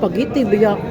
spaghetti biyak.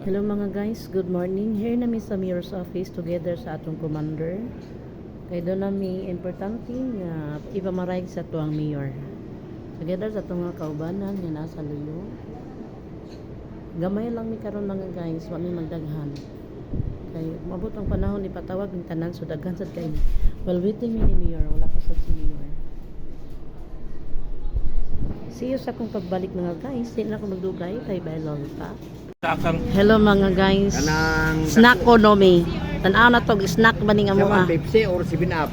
Hello mga guys, good morning. Here nami sa mayor's office together sa atong commander. Kay doon nami importante nga ipamarayag sa tuang mayor. Together sa atong mga kaubanan nga nasa luyo. Gamay lang mi karon mga guys, wa mi magdaghan. Kay mabot ang panahon ipatawag ng tanan so daghan sad kay. While waiting ni mayor, wala pa sa si mayor. See you sa akong pagbalik mga guys. Di na ako magdugay kay bailong pa. Hello mga guys. Snackonomy. Tanaw na to, snack ba ni nga mo ah? Pepsi or 7-Up?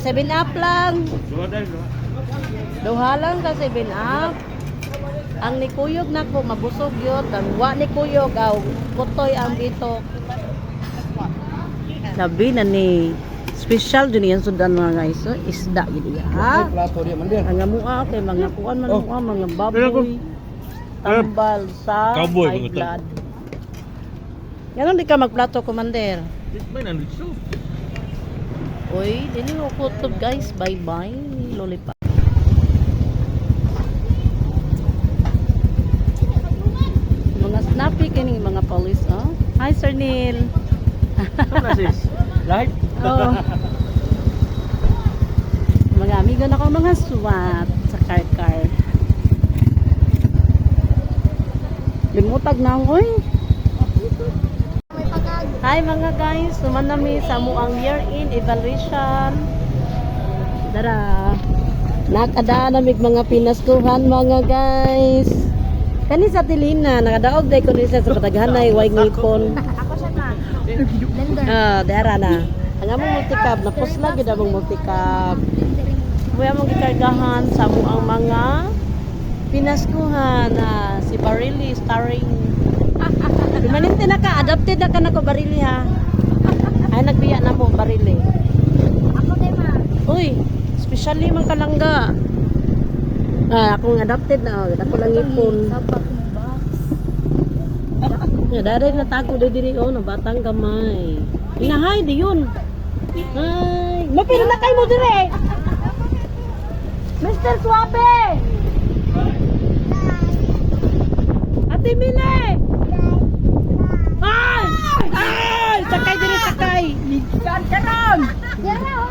7-Up lang. Duha lang ka 7-Up. Ang ni kuyog nako mabusog yun. Ang wa ni kuyog aw kutoy ang dito. Sabi na ni special dun yan sudan mga guys. So, isda gid ha. Ang amua kay mga kuan man mga baboy. Tambal sa high blood. Yan di ka magplato, commander. Uy, dili ko kutob guys. Bye-bye. Lollipop. Mga snappy kini mga police, oh. Hi, Sir Neil. Live? Oh. Mga amigo na ko mga SWAT sa car. Limutag na ako eh. Hi mga guys, suman nami sa muang year-end evaluation. Dara. Nakadaan namig mga pinaskuhan mga guys. Kani sa Tilina, nakadaog day ko ni sa pataghanay way ngipon. Ako siya na. Blender. Dara na. Ang among multicab, napos lagi na mong multicab. Kuya mong gikargahan sa mo ang mga pinaskuhan na si Barili starring. Permanente na ka, adapted na ka na ko Barili ha. Ay nagbiya na mo Barili. Ako din ma. Uy, especially mga kalangga. Akong adapted na, ako lang ipon. Sabak mo box. Dari na tago diri na batang gamay. Inahay di yun. Ay, mapil na kayo mo dire. Mr. Suabe! Ate Mile! Ay! Ay! Sakay diri, sakay! Saan ka ron?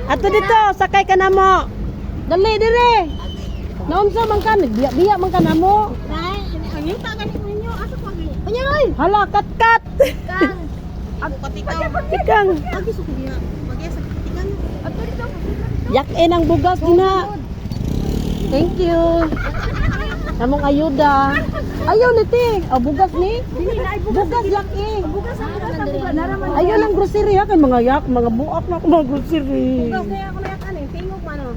Ato dito, sakay ka na mo. Dali diri. Naunsa man ka, nagbiya-biya man ka na mo. Ang yung tagan ninyo, asa ko ni? Anya oy. Hala, kat-kat! Kang. Ako patikaw. Ikang, Agi sa kuya. Pagya sa patikan. Ato dito. yak-in ang bugas gina. Thank you. Namong ayuda. Ayaw ni ti. Oh, bugas ni. Dili na ay bugas. Bugas yak-in. Bugas ang bugas. Naraman. Ayaw lang grocery ha, kay mga yak, mga buak na ako mga grocery. Bugas kaya ako na kan eh. Tingog man oh.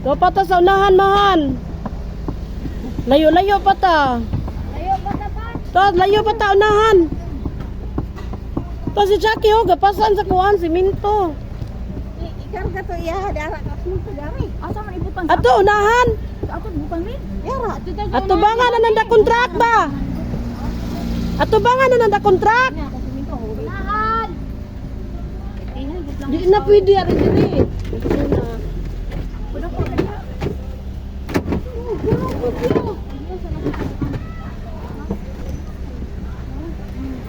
Dapat ta sa unahan, mahan. Layo-layo pa ta. Layo ba ta pa? Ta, layo pa ta unahan. Ta si Jackie ho, gapasan sa kuhan, siminto. Ikarga to iya dara ka punto dari. Asa man ibutang Ato, unahan. Ato butang ni. Yara. Ato ba nga na nanda kontrak ba? Ato ba nga na nanda kontrak? Lahan. Di na pwede ari diri.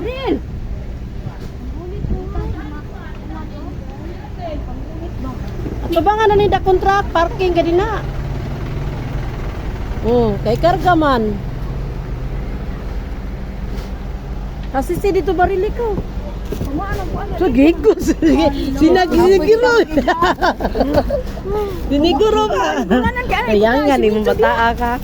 Real. Ato ba nga na nanda kontrak? Parking gadi na. Oh, kay karga man. Kasi si dito barili ko. So gigos. Sinagigiro. Siniguro ka. Kaya nga ni mo bataa ka.